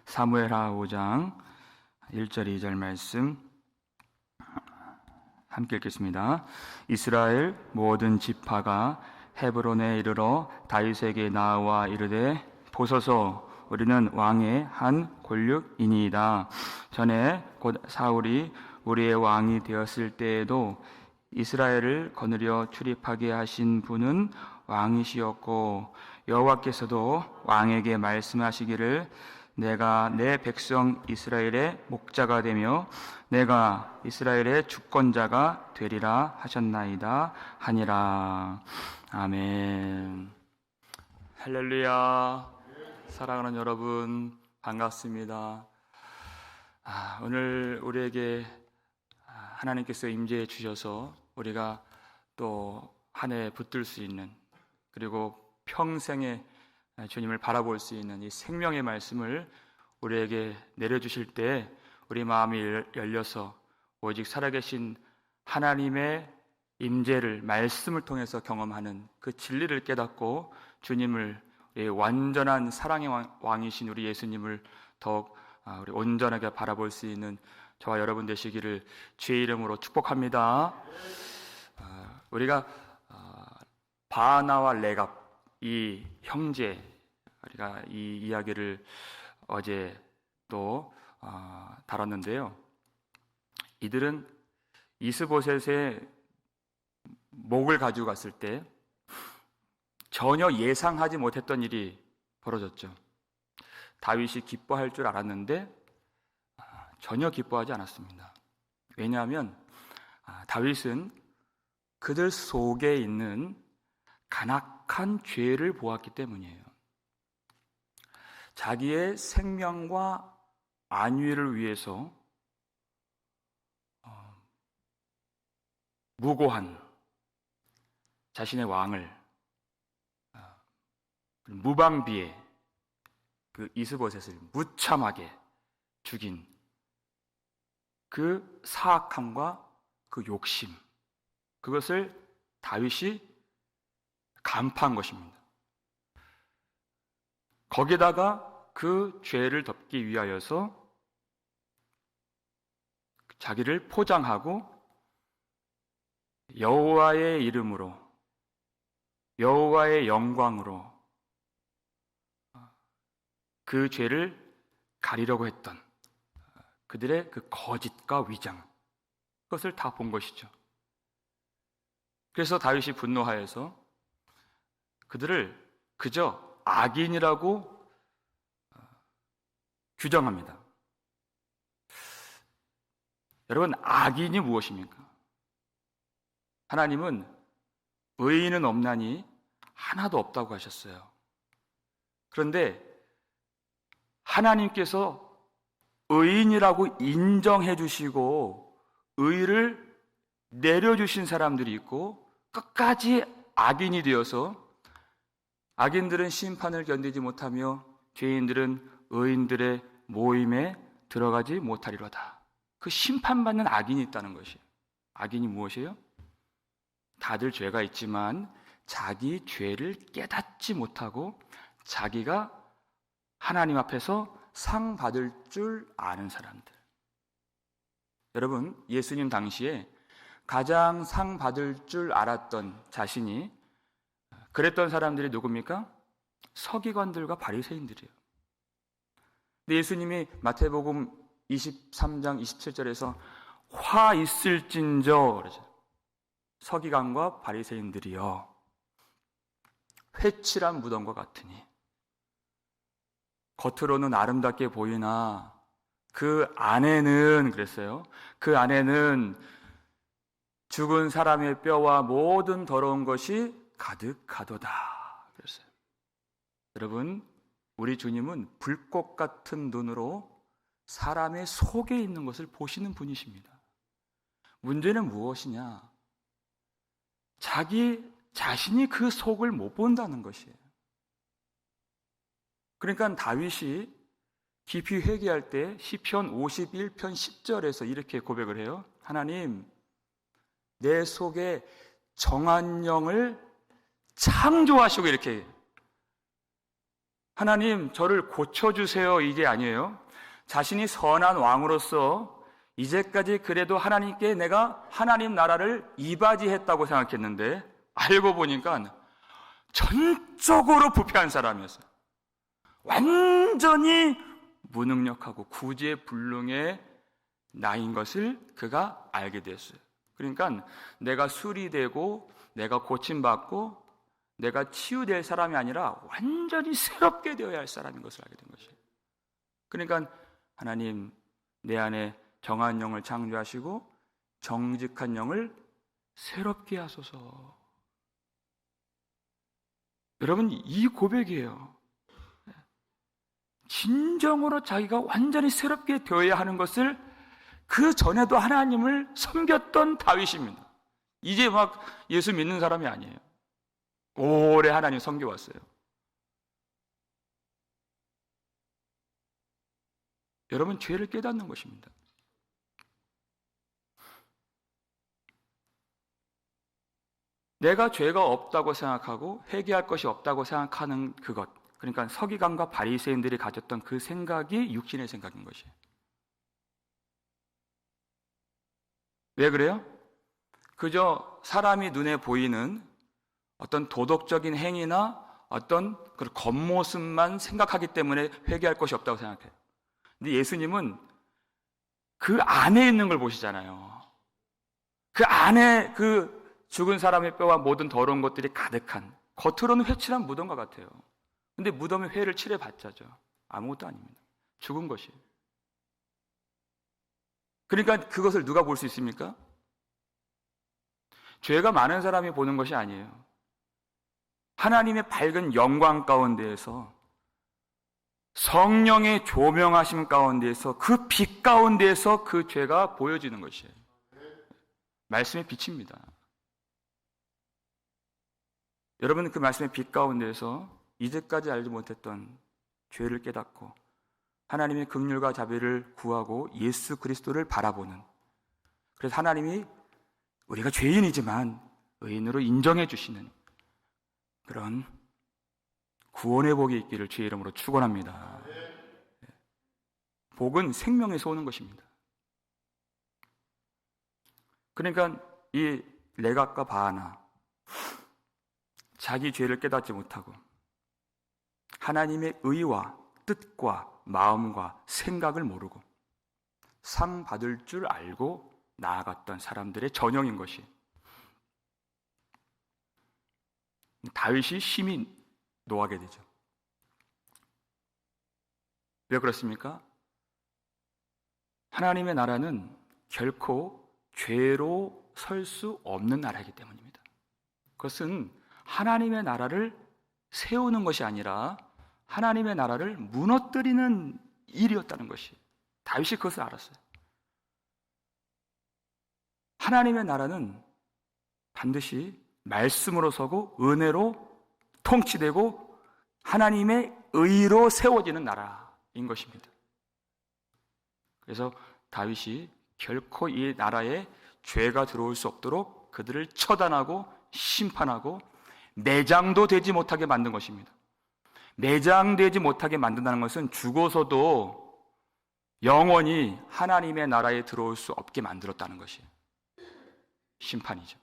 사무엘하 5장 1절 2절 말씀 함께 읽겠습니다. 이스라엘 모든 지파가 헤브론에 이르러 다윗에게 나와 이르되 보소서 우리는 왕의 한 권력이니이다. 전에 곧 사울이 우리의 왕이 되었을 때에도 이스라엘을 거느려 출입하게 하신 분은 왕이시었고 여호와께서도 왕에게 말씀하시기를 내가 내 백성 이스라엘의 목자가 되며 내가 이스라엘의 주권자가 되리라 하셨나이다 하니라. 아멘. 할렐루야. 사랑하는 여러분 반갑습니다. 오늘 우리에게 하나님께서 임재해 주셔서 우리가 또 한 해 붙들 수 있는, 그리고 평생에 주님을 바라볼 수 있는 이 생명의 말씀을 우리에게 내려주실 때 우리 마음이 열려서 오직 살아계신 하나님의 임재를 말씀을 통해서 경험하는 그 진리를 깨닫고 주님을, 완전한 사랑의 왕이신 우리 예수님을 더욱 우리 온전하게 바라볼 수 있는 저와 여러분 되시기를 주의 이름으로 축복합니다. 우리가 바나와 레갑, 이 형제, 우리가 이 이야기를 어제 또 다뤘는데요. 이들은 이스보셋의 목을 가지고 갔을 때 전혀 예상하지 못했던 일이 벌어졌죠. 다윗이 기뻐할 줄 알았는데 전혀 기뻐하지 않았습니다. 왜냐하면 다윗은 그들 속에 있는 간악한 죄를 보았기 때문이에요. 자기의 생명과 안위를 위해서 무고한 자신의 왕을 무방비에 그 이스보셋을 무참하게 죽인 그 사악함과 그 욕심, 그것을 다윗이 간파한 것입니다. 거기다가 그 죄를 덮기 위하여서 자기를 포장하고 여호와의 이름으로, 여호와의 영광으로 그 죄를 가리려고 했던 그들의 그 거짓과 위장, 그것을 다 본 것이죠. 그래서 다윗이 분노하여서 그들을 그저 악인이라고 규정합니다. 여러분, 악인이 무엇입니까? 하나님은 의인은 없나니 하나도 없다고 하셨어요. 그런데 하나님께서 의인이라고 인정해 주시고 의를 내려주신 사람들이 있고, 끝까지 악인이 되어서 악인들은 심판을 견디지 못하며 죄인들은 의인들의 모임에 들어가지 못하리로다. 그 심판받는 악인이 있다는 것이에요. 악인이 무엇이에요? 다들 죄가 있지만 자기 죄를 깨닫지 못하고 자기가 하나님 앞에서 상 받을 줄 아는 사람들. 여러분, 예수님 당시에 가장 상 받을 줄 알았던 자신이 그랬던 사람들이 누굽니까? 서기관들과 바리새인들이에요. 근데 예수님이 마태복음 23장 27절에서 화 있을진저 그러죠. 서기관과 바리새인들이여 회칠한 무덤과 같으니 겉으로는 아름답게 보이나 그 안에는, 그랬어요, 그 안에는 죽은 사람의 뼈와 모든 더러운 것이 가득하도다 그랬어요. 여러분, 우리 주님은 불꽃 같은 눈으로 사람의 속에 있는 것을 보시는 분이십니다. 문제는 무엇이냐? 자기 자신이 그 속을 못 본다는 것이에요. 그러니까 다윗이 깊이 회개할 때 시편 51편 10절에서 이렇게 고백을 해요. 하나님, 내 속에 정한 영을 창조하시고, 이렇게 하나님 저를 고쳐주세요, 이게 아니에요. 자신이 선한 왕으로서 이제까지 그래도 하나님께 내가 하나님 나라를 이바지했다고 생각했는데 알고 보니까 전적으로 부패한 사람이었어요. 완전히 무능력하고 구제불능의 나인 것을 그가 알게 됐어요. 그러니까 내가 수리되고 내가 고침받고 내가 치유될 사람이 아니라 완전히 새롭게 되어야 할 사람인 것을 알게 된 것이에요. 그러니까 하나님 내 안에 정한 영을 창조하시고 정직한 영을 새롭게 하소서. 여러분, 이 고백이에요. 진정으로 자기가 완전히 새롭게 되어야 하는 것을 그 전에도 하나님을 섬겼던 다윗입니다. 이제 막 예수 믿는 사람이 아니에요. 오래 하나님 섬겨왔어요. 여러분, 죄를 깨닫는 것입니다. 내가 죄가 없다고 생각하고 회개할 것이 없다고 생각하는 그것, 그러니까 서기관과 바리새인들이 가졌던 그 생각이 육신의 생각인 것이에요. 왜 그래요? 그저 사람이 눈에 보이는 어떤 도덕적인 행위나 어떤 그 겉모습만 생각하기 때문에 회개할 것이 없다고 생각해요. 근데 예수님은 그 안에 있는 걸 보시잖아요. 그 안에 그 죽은 사람의 뼈와 모든 더러운 것들이 가득한, 겉으로는 회칠한 무덤과 같아요. 근데 무덤에 회를 칠해봤자죠. 아무것도 아닙니다. 죽은 것이에요. 그러니까 그것을 누가 볼 수 있습니까? 죄가 많은 사람이 보는 것이 아니에요. 하나님의 밝은 영광 가운데에서, 성령의 조명하심 가운데에서, 그 빛 가운데에서 그 죄가 보여지는 것이에요. 말씀의 빛입니다. 여러분, 그 말씀의 빛 가운데에서 이제까지 알지 못했던 죄를 깨닫고 하나님의 긍휼과 자비를 구하고 예수 그리스도를 바라보는, 그래서 하나님이 우리가 죄인이지만 의인으로 인정해 주시는 그런 구원의 복이 있기를 주의 이름으로 축원합니다. 복은 생명에서 오는 것입니다. 그러니까 이 레갑과 바하나, 자기 죄를 깨닫지 못하고 하나님의 의와 뜻과 마음과 생각을 모르고 상 받을 줄 알고 나아갔던 사람들의 전형인 것이, 다윗이 심히 노하게 되죠. 왜 그렇습니까? 하나님의 나라는 결코 죄로 설 수 없는 나라이기 때문입니다. 그것은 하나님의 나라를 세우는 것이 아니라 하나님의 나라를 무너뜨리는 일이었다는 것이, 다윗이 그것을 알았어요. 하나님의 나라는 반드시 말씀으로 서고 은혜로 통치되고 하나님의 의로 세워지는 나라인 것입니다. 그래서 다윗이 결코 이 나라에 죄가 들어올 수 없도록 그들을 처단하고 심판하고 매장도 되지 못하게 만든 것입니다. 매장되지 못하게 만든다는 것은 죽어서도 영원히 하나님의 나라에 들어올 수 없게 만들었다는 것이 심판이죠.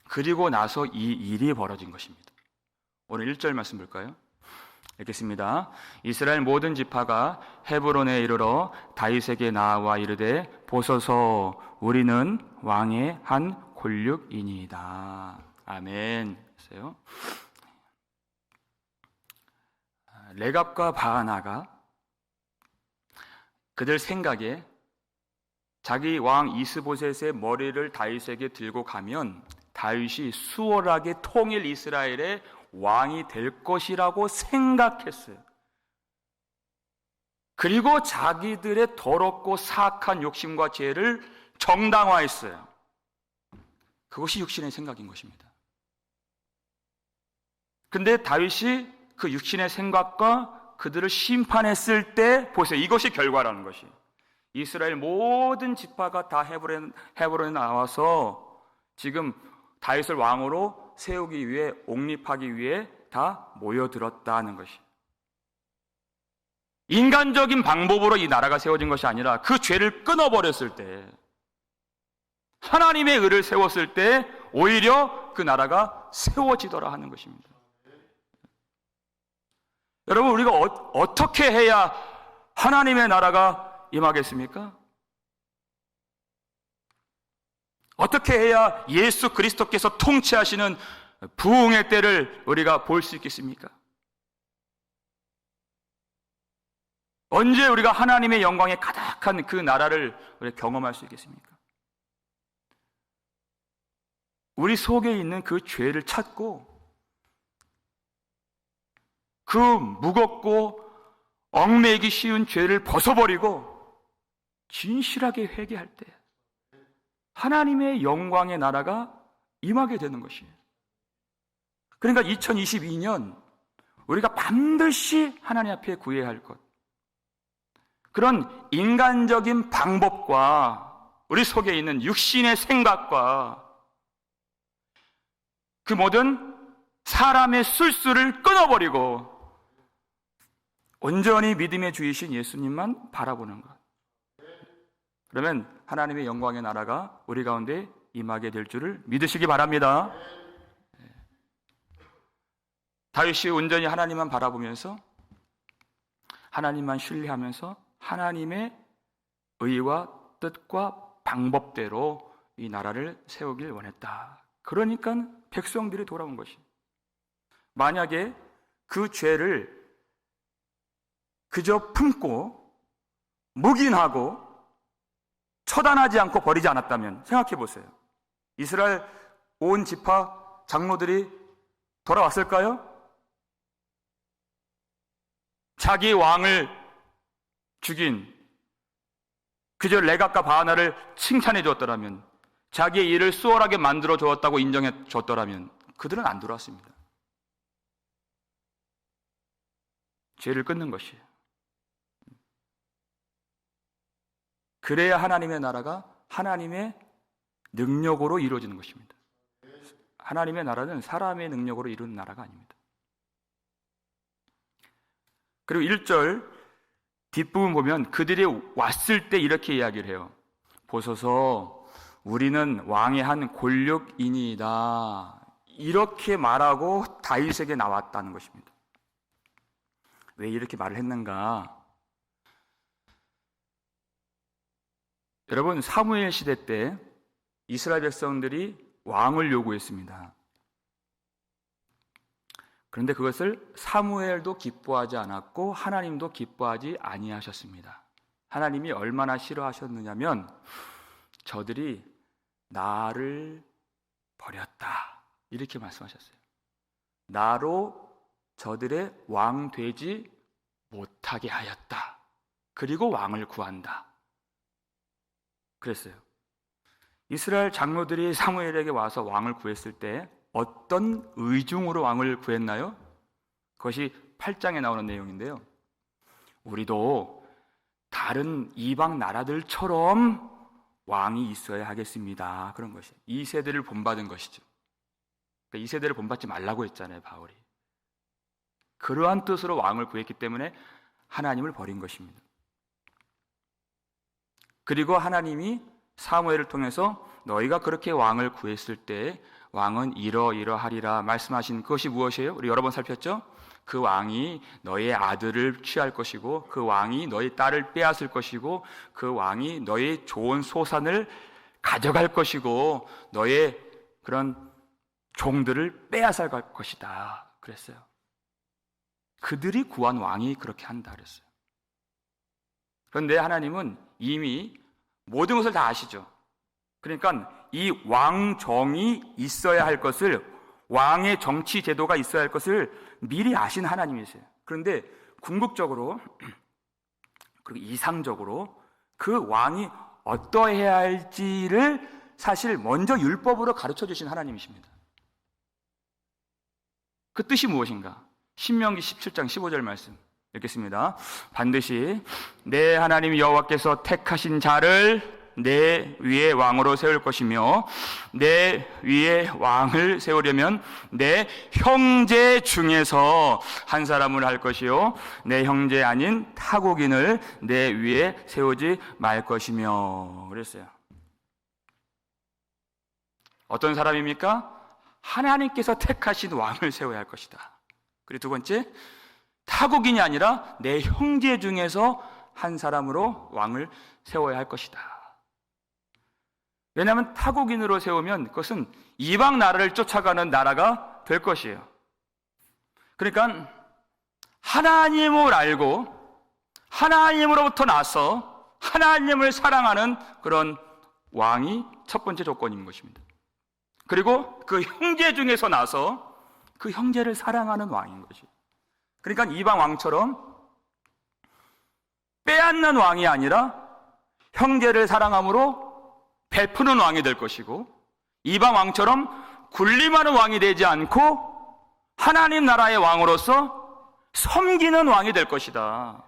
그리고 나서 이 일이 벌어진 것입니다. 오늘 1절 말씀 볼까요? 읽겠습니다. 이스라엘 모든 지파가 헤브론에 이르러 다윗에게 나와 이르되 보소서 우리는 왕의 한 권력이니이다. 아멘. 했어요. 레갑과 바하나가 그들 생각에 자기 왕 이스보셋의 머리를 다윗에게 들고 가면 다윗이 수월하게 통일 이스라엘의 왕이 될 것이라고 생각했어요. 그리고 자기들의 더럽고 사악한 욕심과 죄를 정당화했어요. 그것이 육신의 생각인 것입니다. 근데 다윗이 그 육신의 생각과 그들을 심판했을 때 보세요. 이것이 결과라는 것이. 이스라엘 모든 지파가 다 헤브론에 나와서 지금 다윗을 왕으로 세우기 위해, 옹립하기 위해 다 모여들었다는 것이. 인간적인 방법으로 이 나라가 세워진 것이 아니라 그 죄를 끊어버렸을 때, 하나님의 의를 세웠을 때 오히려 그 나라가 세워지더라 하는 것입니다. 여러분, 우리가 어떻게 해야 하나님의 나라가 임하겠습니까? 어떻게 해야 예수 그리스도께서 통치하시는 부흥의 때를 우리가 볼 수 있겠습니까? 언제 우리가 하나님의 영광에 가득한 그 나라를 우리가 경험할 수 있겠습니까? 우리 속에 있는 그 죄를 찾고 그 무겁고 얽매이기 쉬운 죄를 벗어버리고 진실하게 회개할 때 하나님의 영광의 나라가 임하게 되는 것이에요. 그러니까 2022년 우리가 반드시 하나님 앞에 구해야 할 것, 그런 인간적인 방법과 우리 속에 있는 육신의 생각과 그 모든 사람의 술수를 끊어버리고 온전히 믿음의 주이신 예수님만 바라보는 것. 그러면 하나님의 영광의 나라가 우리 가운데 임하게 될 줄을 믿으시기 바랍니다. 다윗이 온전히 하나님만 바라보면서 하나님만 신뢰하면서 하나님의 의와 뜻과 방법대로 이 나라를 세우길 원했다. 그러니까 백성들이 돌아온 것입니다. 만약에 그 죄를 그저 품고 묵인하고 처단하지 않고 버리지 않았다면 생각해 보세요. 이스라엘 온 지파 장로들이 돌아왔을까요? 자기 왕을 죽인 그저 레갑과 바하나를 칭찬해 주었더라면, 자기의 일을 수월하게 만들어 주었다고 인정해 줬더라면 그들은 안 돌아왔습니다. 죄를 끊는 것이에요. 그래야 하나님의 나라가 하나님의 능력으로 이루어지는 것입니다. 하나님의 나라는 사람의 능력으로 이루는 나라가 아닙니다. 그리고 1절 뒷부분 보면 그들이 왔을 때 이렇게 이야기를 해요. 보소서 우리는 왕의 한 권력이니이다. 이렇게 말하고 다윗에게 나왔다는 것입니다. 왜 이렇게 말을 했는가? 여러분, 사무엘 시대 때 이스라엘 백성들이 왕을 요구했습니다. 그런데 그것을 사무엘도 기뻐하지 않았고 하나님도 기뻐하지 아니하셨습니다. 하나님이 얼마나 싫어하셨느냐면 저들이 나를 버렸다 이렇게 말씀하셨어요. 나로 저들의 왕 되지 못하게 하였다. 그리고 왕을 구한다. 그랬어요. 이스라엘 장로들이 사무엘에게 와서 왕을 구했을 때 어떤 의중으로 왕을 구했나요? 그것이 8장에 나오는 내용인데요. 우리도 다른 이방 나라들처럼 왕이 있어야 하겠습니다. 그런 것이에요. 이 세대를 본받은 것이죠. 그러니까 이 세대를 본받지 말라고 했잖아요, 바울이. 그러한 뜻으로 왕을 구했기 때문에 하나님을 버린 것입니다. 그리고 하나님이 사무엘을 통해서 너희가 그렇게 왕을 구했을 때 왕은 이러이러하리라 말씀하신 그것이 무엇이에요? 우리 여러 번 살폈죠? 그 왕이 너의 아들을 취할 것이고 그 왕이 너의 딸을 빼앗을 것이고 그 왕이 너의 좋은 소산을 가져갈 것이고 너의 그런 종들을 빼앗아 갈 것이다 그랬어요. 그들이 구한 왕이 그렇게 한다 그랬어요. 그런데 하나님은 이미 모든 것을 다 아시죠. 그러니까 이 왕정이 있어야 할 것을, 왕의 정치 제도가 있어야 할 것을 미리 아신 하나님이세요. 그런데 궁극적으로 그리고 이상적으로 그 왕이 어떠해야 할지를 사실 먼저 율법으로 가르쳐 주신 하나님이십니다. 그 뜻이 무엇인가? 신명기 17장 15절 말씀 읽겠습니다. 반드시 내 하나님 여호와께서 택하신 자를 내 위에 왕으로 세울 것이며 내 위에 왕을 세우려면 내 형제 중에서 한 사람을 할 것이요 내 형제 아닌 타국인을 내 위에 세우지 말 것이며 그랬어요. 어떤 사람입니까? 하나님께서 택하신 왕을 세워야 할 것이다. 그리고 두 번째, 타국인이 아니라 내 형제 중에서 한 사람으로 왕을 세워야 할 것이다. 왜냐하면 타국인으로 세우면 그것은 이방 나라를 쫓아가는 나라가 될 것이에요. 그러니까 하나님을 알고 하나님으로부터 나서 하나님을 사랑하는 그런 왕이 첫 번째 조건인 것입니다. 그리고 그 형제 중에서 나서 그 형제를 사랑하는 왕인 것이. 그러니까 이방 왕처럼 빼앗는 왕이 아니라 형제를 사랑함으로 베푸는 왕이 될 것이고, 이방 왕처럼 군림하는 왕이 되지 않고 하나님 나라의 왕으로서 섬기는 왕이 될 것이다.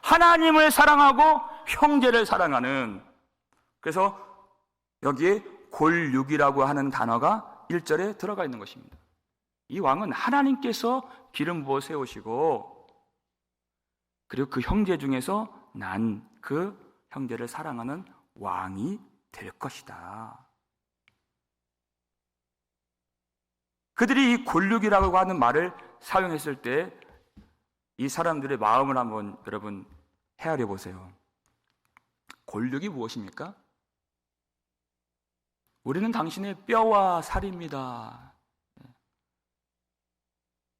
하나님을 사랑하고 형제를 사랑하는. 그래서 여기에 골육이라고 하는 단어가 1절에 들어가 있는 것입니다. 이 왕은 하나님께서 기름 부어 세우시고, 그리고 그 형제 중에서 난 그 형제를 사랑하는 왕이 될 것이다. 그들이 이 골육이라고 하는 말을 사용했을 때 이 사람들의 마음을 한번 여러분 헤아려 보세요. 골육이 무엇입니까? 우리는 당신의 뼈와 살입니다.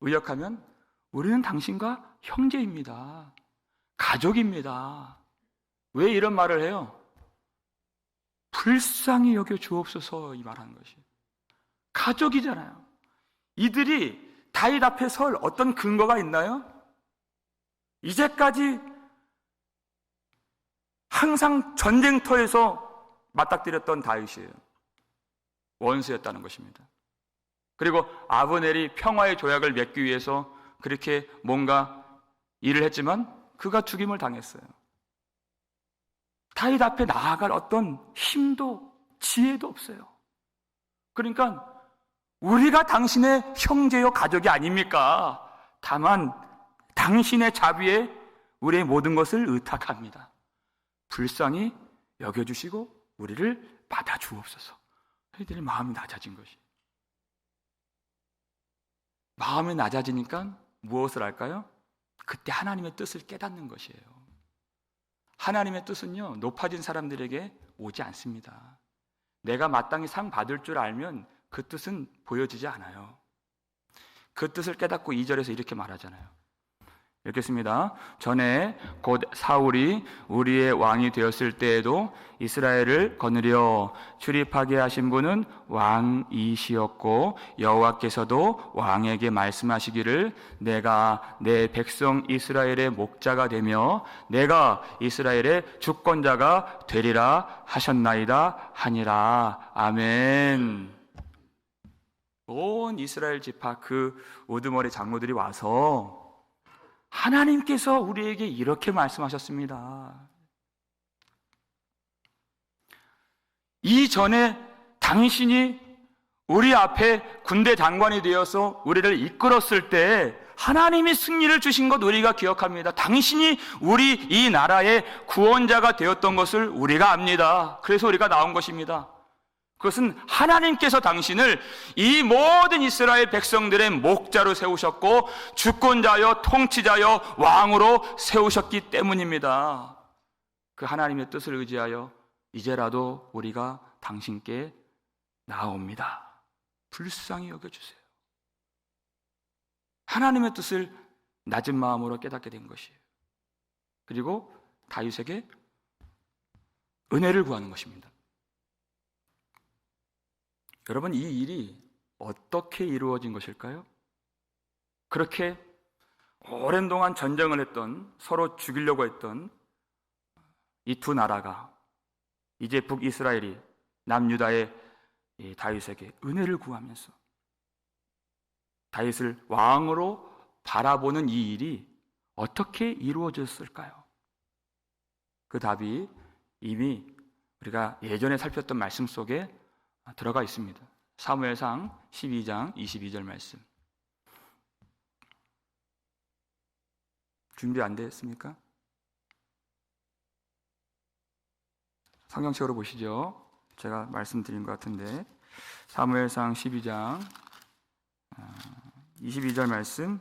의역하면 우리는 당신과 형제입니다. 가족입니다. 왜 이런 말을 해요? 불쌍히 여겨 주옵소서 이 말하는 것이. 가족이잖아요. 이들이 다윗 앞에 설 어떤 근거가 있나요? 이제까지 항상 전쟁터에서 맞닥뜨렸던 다윗이에요. 원수였다는 것입니다. 그리고 아브넬이 평화의 조약을 맺기 위해서 그렇게 뭔가 일을 했지만 그가 죽임을 당했어요. 다윗 앞에 나아갈 어떤 힘도 지혜도 없어요. 그러니까 우리가 당신의 형제요 가족이 아닙니까? 다만 당신의 자비에 우리의 모든 것을 의탁합니다. 불쌍히 여겨주시고 우리를 받아주옵소서. 저희들의 마음이 낮아진 것이. 마음이 낮아지니까 무엇을 할까요? 그때 하나님의 뜻을 깨닫는 것이에요. 하나님의 뜻은요, 높아진 사람들에게 오지 않습니다. 내가 마땅히 상 받을 줄 알면 그 뜻은 보여지지 않아요. 그 뜻을 깨닫고 2절에서 이렇게 말하잖아요. 읽겠습니다. 전에 곧 사울이 우리의 왕이 되었을 때에도 이스라엘을 거느려 출입하게 하신 분은 왕이시었고 여호와께서도 왕에게 말씀하시기를 내가 내 백성 이스라엘의 목자가 되며 내가 이스라엘의 주권자가 되리라 하셨나이다 하니라. 아멘. 온 이스라엘 지파 그 우두머리 장로들이 와서 하나님께서 우리에게 이렇게 말씀하셨습니다. 이전에 당신이 우리 앞에 군대 장관이 되어서 우리를 이끌었을 때 하나님이 승리를 주신 것 우리가 기억합니다. 당신이 우리 이 나라의 구원자가 되었던 것을 우리가 압니다. 그래서 우리가 나온 것입니다. 그것은 하나님께서 당신을 이 모든 이스라엘 백성들의 목자로 세우셨고 주권자여 통치자여 왕으로 세우셨기 때문입니다. 그 하나님의 뜻을 의지하여 이제라도 우리가 당신께 나아옵니다. 불쌍히 여겨주세요. 하나님의 뜻을 낮은 마음으로 깨닫게 된 것이에요. 그리고 다윗에게 은혜를 구하는 것입니다. 여러분, 이 일이 어떻게 이루어진 것일까요? 그렇게 오랜 동안 전쟁을 했던, 서로 죽이려고 했던 이 두 나라가 이제 북이스라엘이 남유다의 다윗에게 은혜를 구하면서 다윗을 왕으로 바라보는 이 일이 어떻게 이루어졌을까요? 그 답이 이미 우리가 예전에 살폈던 말씀 속에 들어가 있습니다. 사무엘상 12장 22절 말씀. 준비 안 되었습니까? 성경책으로 보시죠. 제가 말씀드린 것 같은데 사무엘상 12장 22절 말씀.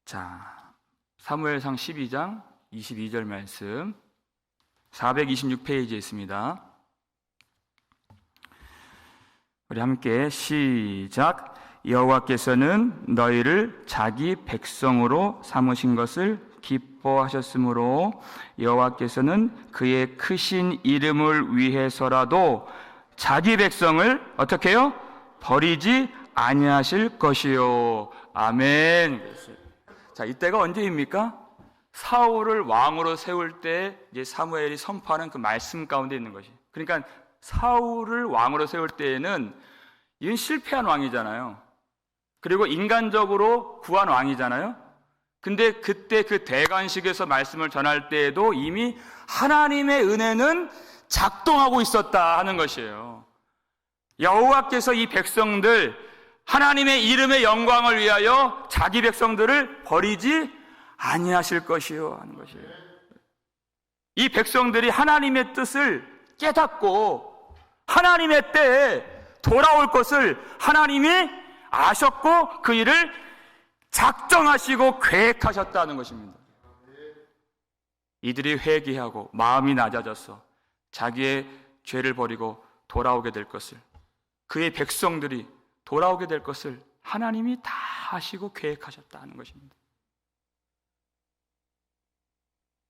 자, 사무엘상 12장 22절 말씀 426페이지에 있습니다. 우리 함께 시작. 여호와께서는 너희를 자기 백성으로 삼으신 것을 기뻐하셨으므로 여호와께서는 그의 크신 이름을 위해서라도 자기 백성을 어떻게 해요? 버리지 아니하실 것이요. 아멘. 자, 이때가 언제입니까? 사울을 왕으로 세울 때 이제 사무엘이 선포하는 그 말씀 가운데 있는 것이. 그러니까 사울을 왕으로 세울 때에는 이건 실패한 왕이잖아요. 그리고 인간적으로 구한 왕이잖아요. 근데 그때 그 대관식에서 말씀을 전할 때에도 이미 하나님의 은혜는 작동하고 있었다 하는 것이에요. 여호와께서 이 백성들, 하나님의 이름의 영광을 위하여 자기 백성들을 버리지 아니하실 것이요 하는 것이에요. 이 백성들이 하나님의 뜻을 깨닫고 하나님의 때에 돌아올 것을 하나님이 아셨고 그 일을 작정하시고 계획하셨다는 것입니다. 이들이 회개하고 마음이 낮아져서 자기의 죄를 버리고 돌아오게 될 것을, 그의 백성들이 돌아오게 될 것을 하나님이 다 하시고 계획하셨다는 것입니다.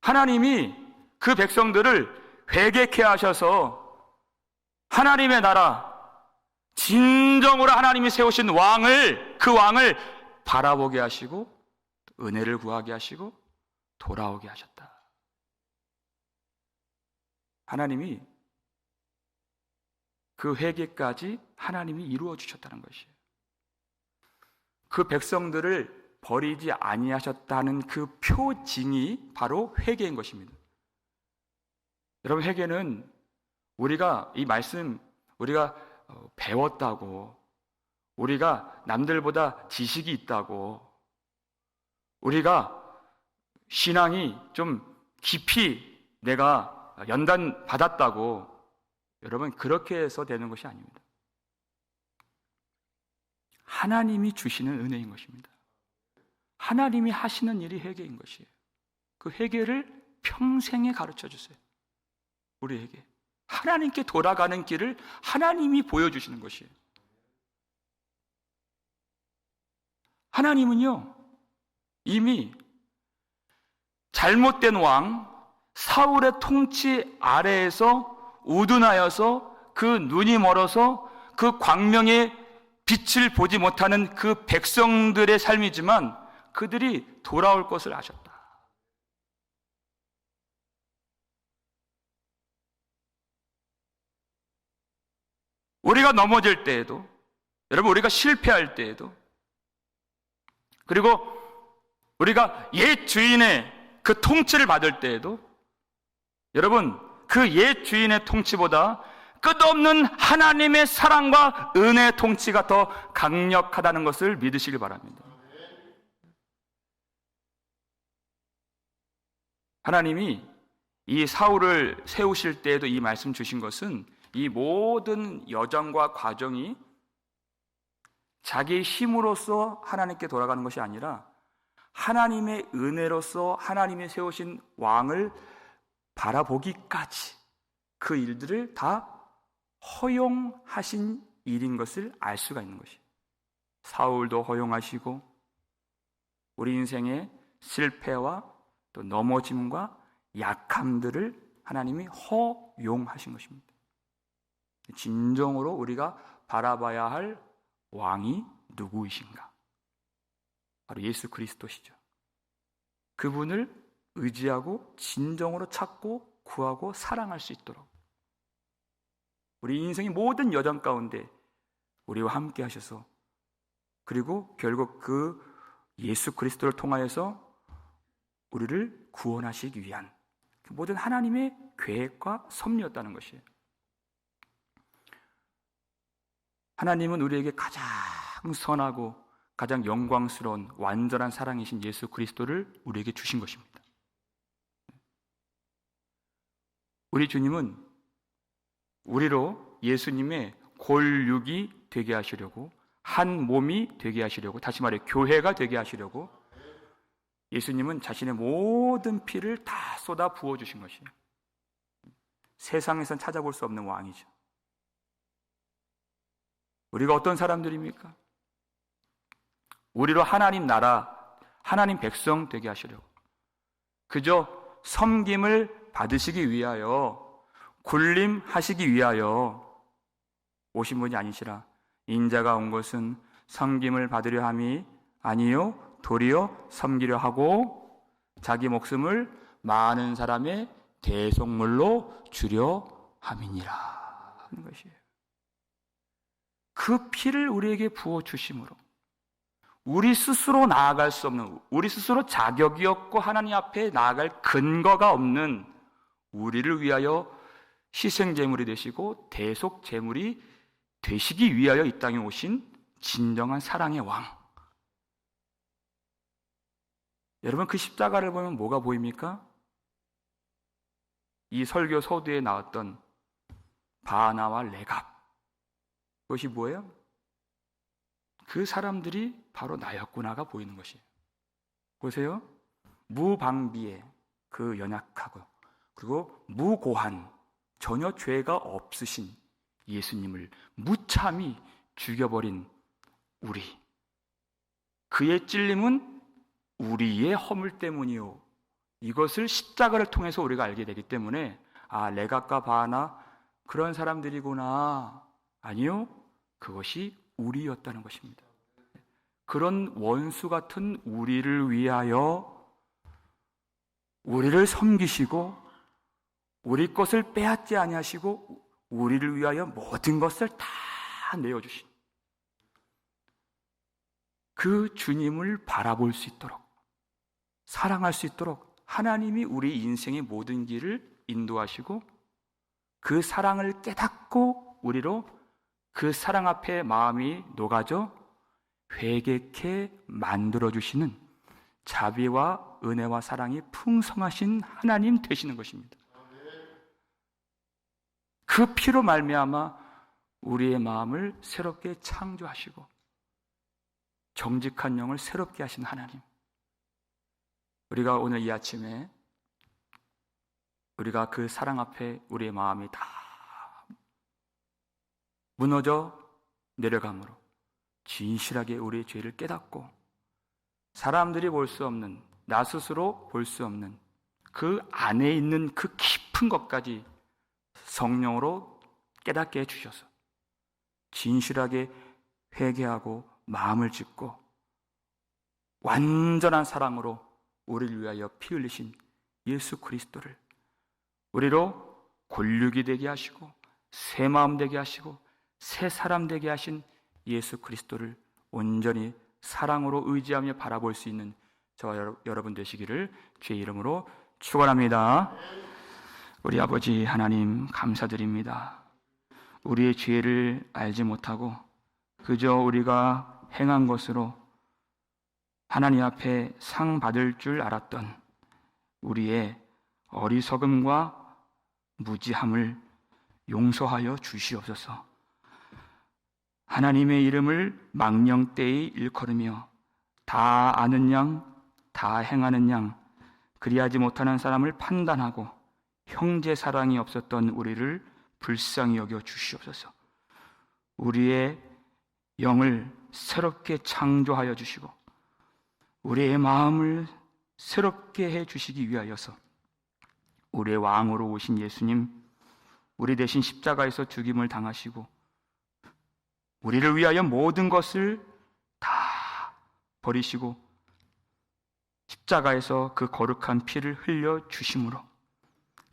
하나님이 그 백성들을 회개케 하셔서 하나님의 나라, 진정으로 하나님이 세우신 왕을, 그 왕을 바라보게 하시고 은혜를 구하게 하시고 돌아오게 하셨다. 하나님이 그 회개까지 하나님이 이루어 주셨다는 것이에요. 그 백성들을 버리지 아니하셨다는 그 표징이 바로 회개인 것입니다. 여러분, 회개는 우리가 이 말씀 우리가 배웠다고, 우리가 남들보다 지식이 있다고, 우리가 신앙이 좀 깊이 내가 연단 받았다고, 여러분 그렇게 해서 되는 것이 아닙니다. 하나님이 주시는 은혜인 것입니다. 하나님이 하시는 일이 회개인 것이에요. 그 회개를 평생에 가르쳐 주세요. 우리에게 하나님께 돌아가는 길을 하나님이 보여주시는 것이에요. 하나님은요, 이미 잘못된 왕 사울의 통치 아래에서 우둔하여서 그 눈이 멀어서 그 광명의 빛을 보지 못하는 그 백성들의 삶이지만 그들이 돌아올 것을 아셨다. 우리가 넘어질 때에도, 여러분 우리가 실패할 때에도, 그리고 우리가 옛 주인의 그 통치를 받을 때에도, 여러분 그 옛 주인의 통치보다 끝없는 하나님의 사랑과 은혜의 통치가 더 강력하다는 것을 믿으시길 바랍니다. 하나님이 이 사울을 세우실 때에도 이 말씀 주신 것은 이 모든 여정과 과정이 자기의 힘으로써 하나님께 돌아가는 것이 아니라 하나님의 은혜로서 하나님이 세우신 왕을 바라보기까지 그 일들을 다 허용하신 일인 것을 알 수가 있는 것이에요. 사울도 허용하시고 우리 인생의 실패와 또 넘어짐과 약함들을 하나님이 허용하신 것입니다. 진정으로 우리가 바라봐야 할 왕이 누구이신가? 바로 예수 그리스도시죠. 그분을 의지하고 진정으로 찾고 구하고 사랑할 수 있도록 우리 인생의 모든 여정 가운데 우리와 함께 하셔서, 그리고 결국 그 예수 그리스도를 통하여서 우리를 구원하시기 위한 모든 하나님의 계획과 섭리였다는 것이에요. 하나님은 우리에게 가장 선하고 가장 영광스러운 완전한 사랑이신 예수 그리스도를 우리에게 주신 것입니다. 우리 주님은 우리로 예수님의 골육이 되게 하시려고, 한 몸이 되게 하시려고, 다시 말해 교회가 되게 하시려고 예수님은 자신의 모든 피를 다 쏟아 부어주신 것이에요. 세상에선 찾아볼 수 없는 왕이죠. 우리가 어떤 사람들입니까? 우리로 하나님 나라, 하나님 백성 되게 하시려고, 그저 섬김을 받으시기 위하여, 군림하시기 위하여 오신 분이 아니시라. 인자가 온 것은 섬김을 받으려 함이 아니요 도리어 섬기려 하고 자기 목숨을 많은 사람의 대속물로 주려 함이니라 하는 것이에요. 그 피를 우리에게 부어주심으로 우리 스스로 나아갈 수 없는, 우리 스스로 자격이 없고 하나님 앞에 나아갈 근거가 없는 우리를 위하여 희생제물이 되시고 대속제물이 되시기 위하여 이 땅에 오신 진정한 사랑의 왕. 여러분, 그 십자가를 보면 뭐가 보입니까? 이 설교 서두에 나왔던 바나와 레갑, 그것이 뭐예요? 그 사람들이 바로 나였구나가 보이는 것이에요. 보세요. 무방비에 그 연약하고 그리고 무고한 전혀 죄가 없으신 예수님을 무참히 죽여버린 우리, 그의 찔림은 우리의 허물 때문이요, 이것을 십자가를 통해서 우리가 알게 되기 때문에 레갑과 바나 그런 사람들이구나, 아니요, 그것이 우리였다는 것입니다. 그런 원수 같은 우리를 위하여 우리를 섬기시고 우리 것을 빼앗지 아니하시고 우리를 위하여 모든 것을 다 내어주신 그 주님을 바라볼 수 있도록, 사랑할 수 있도록 하나님이 우리 인생의 모든 길을 인도하시고 그 사랑을 깨닫고 우리로 그 사랑 앞에 마음이 녹아져 회개케 만들어주시는 자비와 은혜와 사랑이 풍성하신 하나님 되시는 것입니다. 그 피로 말미암아 우리의 마음을 새롭게 창조하시고 정직한 영을 새롭게 하신 하나님, 우리가 오늘 이 아침에 우리가 그 사랑 앞에 우리의 마음이 다 무너져 내려감으로 진실하게 우리의 죄를 깨닫고 사람들이 볼 수 없는, 나 스스로 볼 수 없는 그 안에 있는 그 깊은 것까지 성령으로 깨닫게 해주셔서 진실하게 회개하고 마음을 짓고 완전한 사랑으로 우리를 위하여 피 흘리신 예수 그리스도를 우리로 권력이 되게 하시고 새 마음 되게 하시고 새 사람 되게 하신 예수 그리스도를 온전히 사랑으로 의지하며 바라볼 수 있는 저와 여러분 되시기를 주의 이름으로 축원합니다. 우리 아버지 하나님, 감사드립니다. 우리의 죄를 알지 못하고 그저 우리가 행한 것으로 하나님 앞에 상 받을 줄 알았던 우리의 어리석음과 무지함을 용서하여 주시옵소서. 하나님의 이름을 망령되이 일컬으며 다 아는 양, 다 행하는 양, 그리하지 못하는 사람을 판단하고 형제 사랑이 없었던 우리를 불쌍히 여겨 주시옵소서. 우리의 영을 새롭게 창조하여 주시고 우리의 마음을 새롭게 해 주시기 위하여서 우리의 왕으로 오신 예수님, 우리 대신 십자가에서 죽임을 당하시고 우리를 위하여 모든 것을 다 버리시고 십자가에서 그 거룩한 피를 흘려 주심으로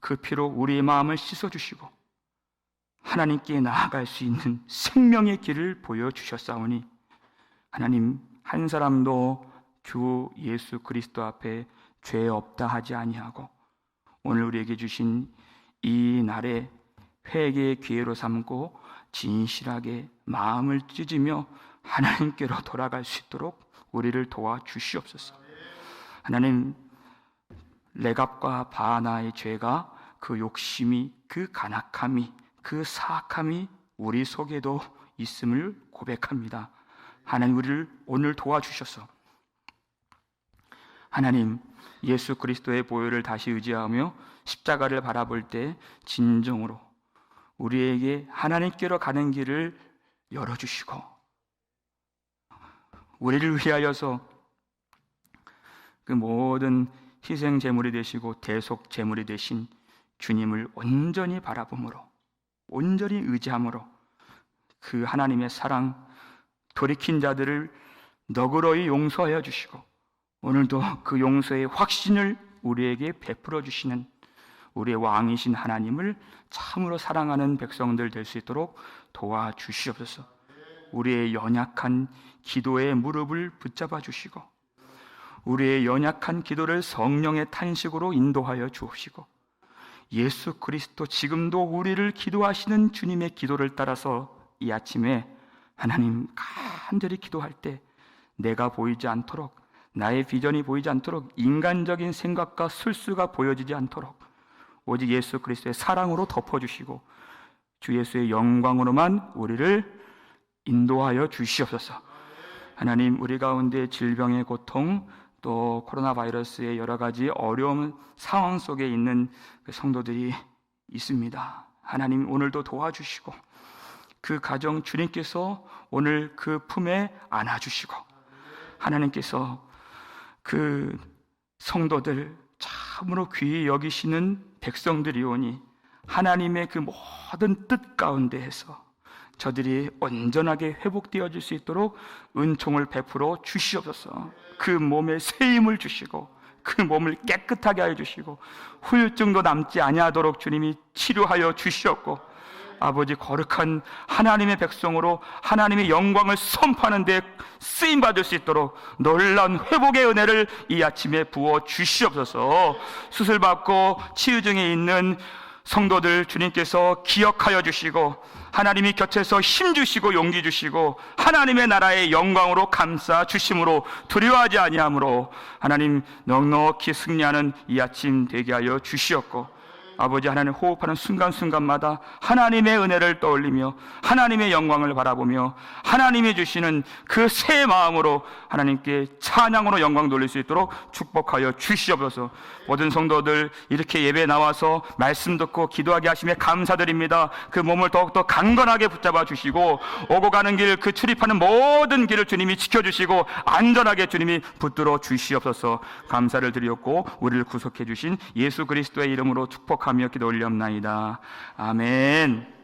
그 피로 우리의 마음을 씻어 주시고 하나님께 나아갈 수 있는 생명의 길을 보여주셨사오니 하나님, 한 사람도 주 예수 그리스도 앞에 죄 없다 하지 아니하고 오늘 우리에게 주신 이 날에 회개의 기회로 삼고 진실하게 마음을 찢으며 하나님께로 돌아갈 수 있도록 우리를 도와주시옵소서. 하나님, 레갑과 바하나의 죄가, 그 욕심이, 그 간악함이, 그 사악함이 우리 속에도 있음을 고백합니다. 하나님, 우리를 오늘 도와주셔서 하나님, 예수 그리스도의 보혈을 다시 의지하며 십자가를 바라볼 때 진정으로 우리에게 하나님께로 가는 길을 열어주시고 우리를 위하여서 그 모든 희생 제물이 되시고 대속 제물이 되신 주님을 온전히 바라봄으로, 온전히 의지함으로 그 하나님의 사랑, 돌이킨 자들을 너그러이 용서하여 주시고 오늘도 그 용서의 확신을 우리에게 베풀어 주시는 우리의 왕이신 하나님을 참으로 사랑하는 백성들 될 수 있도록 도와주시옵소서. 우리의 연약한 기도의 무릎을 붙잡아 주시고 우리의 연약한 기도를 성령의 탄식으로 인도하여 주옵시고 예수 그리스도 지금도 우리를 기도하시는 주님의 기도를 따라서 이 아침에 하나님 간절히 기도할 때 내가 보이지 않도록, 나의 비전이 보이지 않도록, 인간적인 생각과 술수가 보여지지 않도록 오직 예수 그리스도의 사랑으로 덮어주시고 주 예수의 영광으로만 우리를 인도하여 주시옵소서. 하나님, 우리 가운데 질병의 고통, 또 코로나 바이러스의 여러 가지 어려운 상황 속에 있는 성도들이 있습니다. 하나님, 오늘도 도와주시고 그 가정 주님께서 오늘 그 품에 안아주시고 하나님께서 그 성도들 참으로 귀히 여기시는 백성들이오니 하나님의 그 모든 뜻 가운데에서 저들이 온전하게 회복되어질 수 있도록 은총을 베풀어 주시옵소서. 그 몸에 새 힘을 주시고 그 몸을 깨끗하게 하여 주시고 후유증도 남지 아니하도록 주님이 치료하여 주시옵고 아버지, 거룩한 하나님의 백성으로 하나님의 영광을 선포하는 데 쓰임받을 수 있도록 놀라운 회복의 은혜를 이 아침에 부어 주시옵소서. 수술받고 치유 중에 있는 성도들 주님께서 기억하여 주시고 하나님이 곁에서 힘 주시고 용기 주시고 하나님의 나라의 영광으로 감싸 주심으로 두려워하지 아니하므로 하나님 넉넉히 승리하는 이 아침 되게 하여 주시옵고 아버지, 하나님 호흡하는 순간순간마다 하나님의 은혜를 떠올리며 하나님의 영광을 바라보며 하나님이 주시는 그 새 마음으로 하나님께 찬양으로 영광 돌릴 수 있도록 축복하여 주시옵소서. 모든 성도들 이렇게 예배에 나와서 말씀 듣고 기도하게 하심에 감사드립니다. 그 몸을 더욱더 강건하게 붙잡아 주시고 오고 가는 길, 그 출입하는 모든 길을 주님이 지켜주시고 안전하게 주님이 붙들어 주시옵소서. 감사를 드리옵고 우리를 구속해 주신 예수 그리스도의 이름으로 축복하며 기도 올리옵나이다. 아멘.